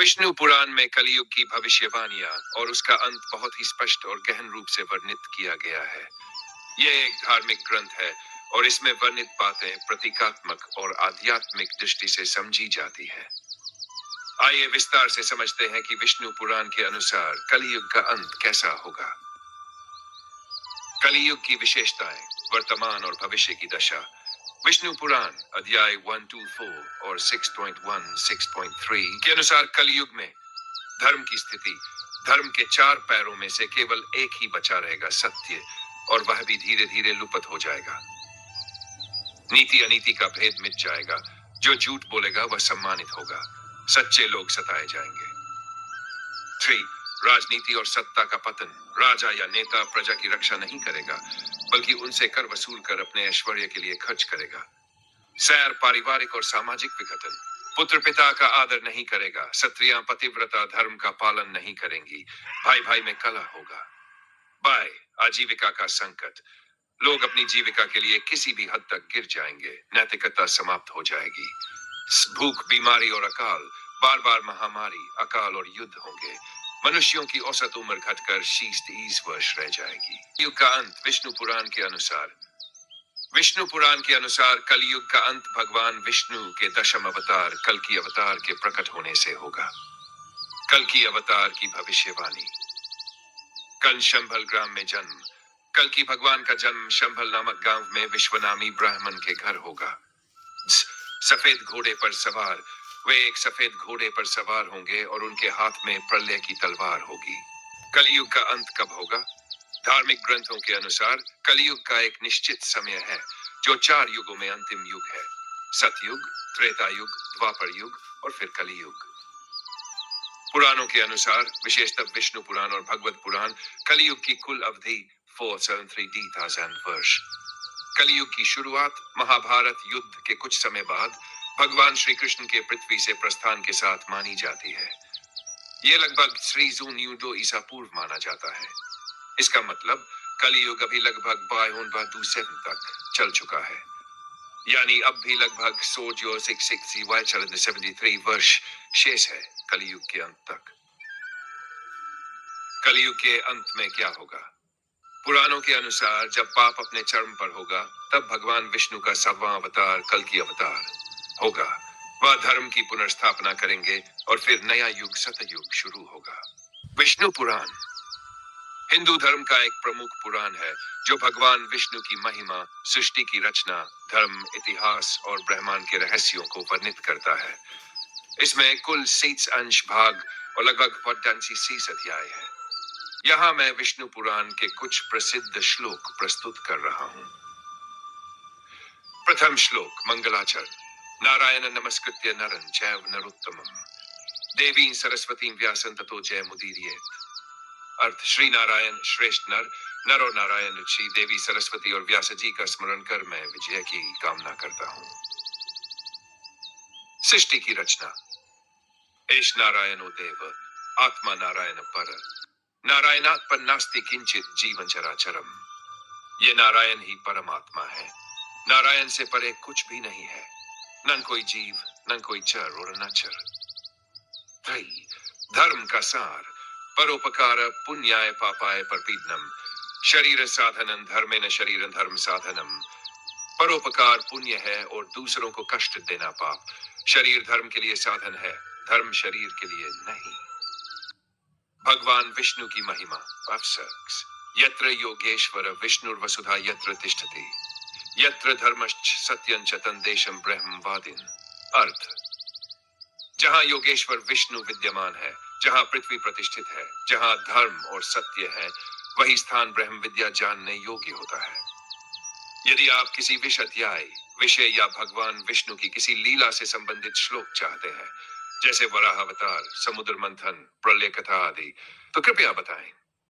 विष्णु पुराण में कलयुग की भविष्यवाणियां और उसका अंत बहुत ही स्पष्ट और गहन रूप से वर्णित किया गया है। यह एक धार्मिक ग्रंथ है और इसमें वर्णित बातें प्रतीकात्मक और आध्यात्मिक दृष्टि से समझी जाती है। आइए विस्तार से समझते हैं कि विष्णु पुराण के अनुसार कलयुग का अंत कैसा होगा। कलयुग की विशेषताएं, वर्तमान और भविष्य की दशा। विष्णु पुराण अध्याय 124 और 6.1, 6.3 के अनुसार कलयुग में धर्म की स्थिति, धर्म के चार पैरों में से केवल एक ही बचा रहेगा, सत्य, और वह भी धीरे धीरे लुप्त हो जाएगा। नीति अनीति का भेद मिट जाएगा। जो झूठ बोलेगा वह सम्मानित होगा। सच्चे लोग सताए जाएंगे। 3. राजनीति और सत्ता का पतन। राजा या नेता प्रजा की रक्षा नहीं करेगा, बल्कि उनसे कर वसूल कर अपने ऐश्वर्य के लिए खर्च करेगा। सैर, पारिवारिक और सामाजिक विघटन। पुत्र पिता का आदर नहीं करेगा। स्त्रियां पतिव्रता धर्म का पालन नहीं करेंगी। भाई भाई में कलह होगा। बाय, आजीविका का संकट। लोग अपनी जीविका के लिए किसी भी हद तक गिर जाएंगे। नैतिकता समाप्त हो जाएगी। भूख, बीमारी और अकाल। बार बार महामारी, अकाल और युद्ध होंगे। मनुष्यों की औसत उम्र घटकर 30 वर्ष रह जाएगी। युग का अंत विष्णु पुराण के अनुसार। विष्णु पुराण के अनुसार कलयुग का अंत भगवान विष्णु के दशम अवतार कल की अवतार के प्रकट होने से होगा। कल की अवतार की भविष्यवाणी। कल शंभल ग्राम में जन्म। कल की भगवान का जन्म शंभल नामक गांव में विश्वनामी ब्राह्मण के घर होगा। सफेद घोड़े पर सवार। वे एक सफेद घोड़े पर सवार होंगे और उनके हाथ में प्रलय की तलवार होगी। कलयुग का अंत कब होगा? धार्मिक ग्रंथों के अनुसार कलयुग का एक निश्चित समय है, जो 4 युगों में अंतिम युग है। सतयुग, त्रेता युग, द्वापर युग और फिर कलयुग। पुराणों के अनुसार, विशेषतः विष्णु पुराण और भगवत पुराण, कलयुग की कुल अवधि 473,000 वर्ष। कलयुग की शुरुआत महाभारत युद्ध के कुछ समय बाद भगवान श्री कृष्ण के पृथ्वी से प्रस्थान के साथ मानी जाती है। यह लगभग श्री जून यूडो ईसा पूर्व माना जाता है। इसका मतलब कलयुग अभी लगभग 52 तक चल चुका है, यानी अब भी लगभग 673 वर्ष शेष है कलयुग के अंत तक। कलयुग के अंत में क्या होगा? पुराणों के अनुसार जब पाप अपने चरम पर होगा, तब भगवान विष्णु का 7वां अवतार कल की अवतार होगा। वह धर्म की पुनर्स्थापना करेंगे और फिर नया युग सतयुग शुरू होगा। विष्णु पुराण हिंदू धर्म का एक प्रमुख पुराण है, जो भगवान विष्णु की महिमा, सृष्टि की रचना, धर्म, इतिहास और ब्रह्मांड के रहस्यों को वर्णित करता है। इसमें कुल 30 अंश भाग और लगभग 30 अध्याय है। यहाँ मैं विष्णु पुराण के कुछ प्रसिद्ध श्लोक प्रस्तुत कर रहा हूँ। प्रथम श्लोक, मंगलाचरण। नारायण नमस्कृत्य नरं चैव नरोत्तमं देवीं सरस्वतीं व्यासं ततो जयमुदीरयेत्। अर्थ, श्री नारायण श्रेष्ठ नर, नर और नारायण ऋषि, देवी सरस्वती और व्यास जी का स्मरण कर मैं विजय की कामना करता हूँ। सृष्टि की रचना। एष नारायणो देव, आत्मा नारायण पर, नारायणात् पन्नास्ति किंचित जीवन चराचरम। ये नारायण ही परमात्मा है। नारायण से परे कुछ भी नहीं है। न कोई जीव, न कोई चर और न चर। धर्म का सार। परोपकार पुण्याय पापाय परपीडनम। शरीर साधनम धर्मेण शरीर धर्म साधनम। परोपकार पुण्य है और दूसरों को कष्ट देना पाप। शरीर धर्म के लिए साधन है, धर्म शरीर के लिए नहीं। भगवान विष्णु की महिमा। यत्र योगेश्वर विष्णुर्वसुधा यत्र तिष्ठति, यत्र धर्मश्च सत्यं च तन्देशं ब्रह्मवादिन्। अर्थ, जहां योगेश्वर विष्णु विद्यमान है, जहां पृथ्वी प्रतिष्ठित है, जहां धर्म और सत्य है, वही स्थान ब्रह्म विद्या जानने योग्य होता है। यदि आप किसी विषय या भगवान विष्णु की किसी लीला से संबंधित श्लोक चाहते हैं, जैसे वराह अवतार, समुद्र मंथन, प्रलय कथा आदि, तो कृपया बताएं।